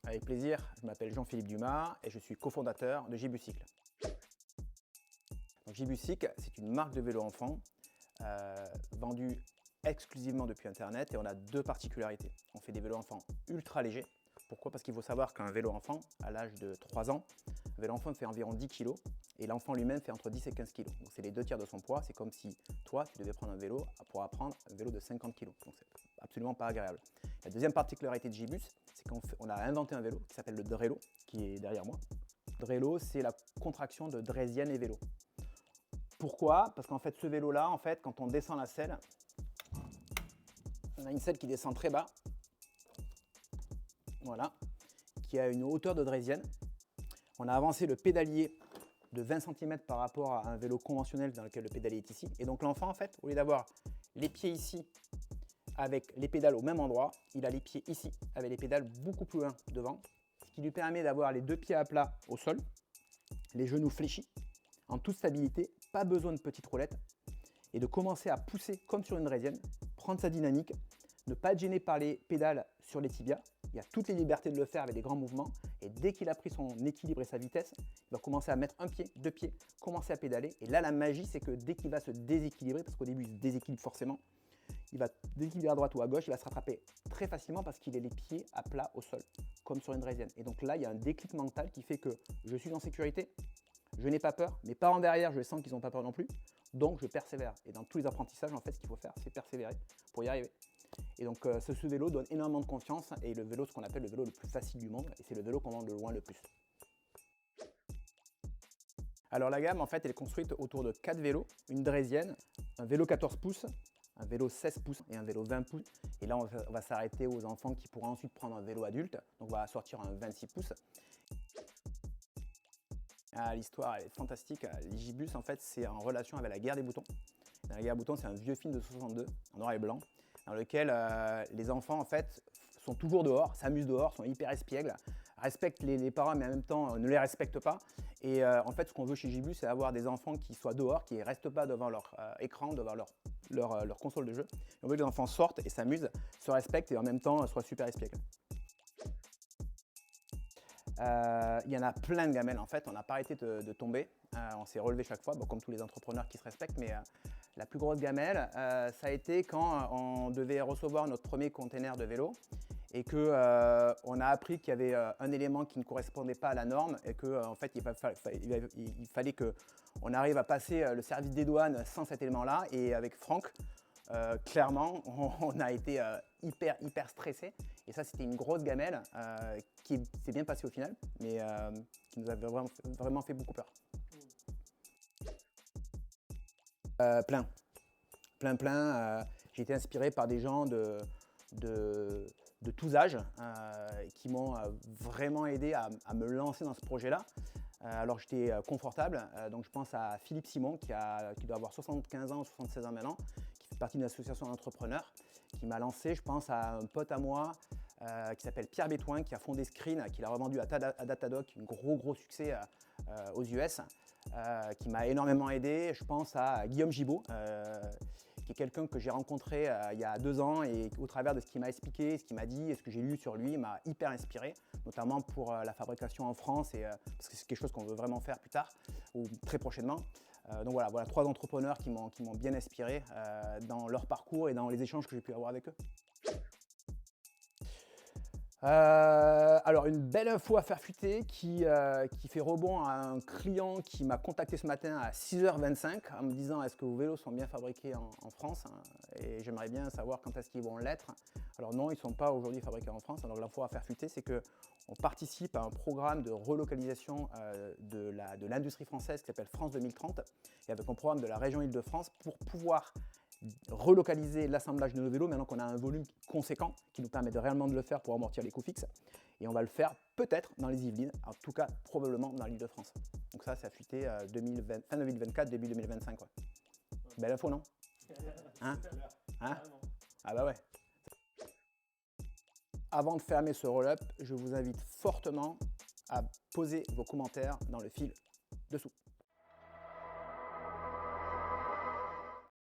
Avec plaisir, je m'appelle Jean-Philippe Dumas et je suis cofondateur de Gibucycle. Donc Gibucycle, c'est une marque de vélo enfant vendue exclusivement depuis Internet et on a deux particularités. On fait des vélos enfants ultra légers. Pourquoi? Parce qu'il faut savoir qu'un vélo enfant, à l'âge de 3 ans, un vélo enfant fait environ 10 kg et l'enfant lui-même fait entre 10 et 15 kg. Donc c'est les 2 tiers de son poids. C'est comme si toi, tu devais prendre un vélo pour apprendre un vélo de 50 kg. Donc c'est absolument pas agréable. La deuxième particularité de Gibus, c'est qu'on a inventé un vélo qui s'appelle le Drelo, qui est derrière moi. Drelo, c'est la contraction de Draisienne et vélo. Pourquoi? Parce qu'en fait, ce vélo-là, quand on descend la selle, on a une selle qui descend très bas, voilà, qui a une hauteur de Draisienne. On a avancé le pédalier de 20 cm par rapport à un vélo conventionnel dans lequel le pédalier est ici. Et donc l'enfant, en fait, au lieu d'avoir les pieds ici avec les pédales au même endroit, il a les pieds ici avec les pédales beaucoup plus loin devant, ce qui lui permet d'avoir les deux pieds à plat au sol, les genoux fléchis, en toute stabilité, pas besoin de petite roulette, et de commencer à pousser comme sur une draisienne, prendre sa dynamique, ne pas être gêné par les pédales sur les tibias. Il y a toutes les libertés de le faire avec des grands mouvements, et dès qu'il a pris son équilibre et sa vitesse, il va commencer à mettre un pied, deux pieds, commencer à pédaler. Et là, la magie, c'est que dès qu'il va se déséquilibrer, parce qu'au début, il se déséquilibre forcément, il va déséquilibrer à droite ou à gauche, il va se rattraper très facilement parce qu'il a les pieds à plat au sol, comme sur une draisienne. Et donc là, il y a un déclic mental qui fait que je suis en sécurité, je n'ai pas peur, mes parents derrière, je sens qu'ils n'ont pas peur non plus, donc je persévère. Et dans tous les apprentissages, en fait, ce qu'il faut faire, c'est persévérer pour y arriver. Et donc ce vélo donne énormément de confiance et le vélo, ce qu'on appelle le vélo le plus facile du monde, et c'est le vélo qu'on vend de loin le plus. Alors la gamme, en fait, elle est construite autour de 4 vélos, une draisienne, un vélo 14 pouces, un vélo 16 pouces et un vélo 20 pouces. Et là, on va s'arrêter aux enfants qui pourront ensuite prendre un vélo adulte. Donc on va sortir un 26 pouces. Ah, l'histoire est fantastique. Gibus, en fait, c'est en relation avec la guerre des boutons. La guerre des boutons, c'est un vieux film de 62, en noir et blanc, dans lequel les enfants, en fait, sont toujours dehors, s'amusent dehors, sont hyper espiègles, respectent les parents, mais en même temps ne les respectent pas. Et en fait, ce qu'on veut chez Gibus, c'est avoir des enfants qui soient dehors, qui ne restent pas devant leur écran, devant leur console de jeu. Et on veut que les enfants sortent et s'amusent, se respectent et en même temps soient super espiègles. Il y en a plein de gamelles en fait, on n'a pas arrêté de tomber, on s'est relevé chaque fois, bon, comme tous les entrepreneurs qui se respectent, mais la plus grosse gamelle, ça a été quand on devait recevoir notre premier container de vélo et qu'on a appris qu'il y avait un élément qui ne correspondait pas à la norme et qu'en fait il fallait qu'on arrive à passer le service des douanes sans cet élément-là. Et avec Franck, clairement, on a été hyper stressé. Et ça, c'était une grosse gamelle qui s'est bien passée au final, mais qui nous a vraiment fait beaucoup peur. Plein. J'ai été inspiré par des gens de tous âges qui m'ont vraiment aidé à me lancer dans ce projet-là. Alors j'étais confortable, donc je pense à Philippe Simon qui doit avoir 75 ans ou 76 ans maintenant, qui fait partie d'une association d'entrepreneurs, qui m'a lancé. Je pense à un pote à moi qui s'appelle Pierre Bétouin, qui a fondé Screen, qui l'a revendu à Datadoc, un gros succès aux US, qui m'a énormément aidé. Je pense à Guillaume Gibaud, qui est quelqu'un que j'ai rencontré il y a 2 ans et au travers de ce qu'il m'a expliqué, ce qu'il m'a dit et ce que j'ai lu sur lui, m'a hyper inspiré, notamment pour la fabrication en France, parce que c'est quelque chose qu'on veut vraiment faire plus tard ou très prochainement. Donc voilà 3 entrepreneurs qui m'ont bien inspiré dans leur parcours et dans les échanges que j'ai pu avoir avec eux. Alors une belle info à faire fuiter qui fait rebond à un client qui m'a contacté ce matin à 6h25 en me disant est-ce que vos vélos sont bien fabriqués en France, et j'aimerais bien savoir quand est-ce qu'ils vont l'être. Alors non, ils ne sont pas aujourd'hui fabriqués en France. Alors l'info à faire fuiter, c'est qu'on participe à un programme de relocalisation de l'industrie française qui s'appelle France 2030 et avec un programme de la région Île-de-France pour pouvoir relocaliser l'assemblage de nos vélos maintenant qu'on a un volume conséquent qui nous permet réellement de le faire pour amortir les coûts fixes. Et on va le faire peut-être dans les Yvelines, en tout cas probablement dans l'Île-de-France. Donc ça a fuité fin 2024, début 2025. Ouais. Belle info, non? Hein? Ah bah ouais. Avant de fermer ce roll-up, je vous invite fortement à poser vos commentaires dans le fil dessous.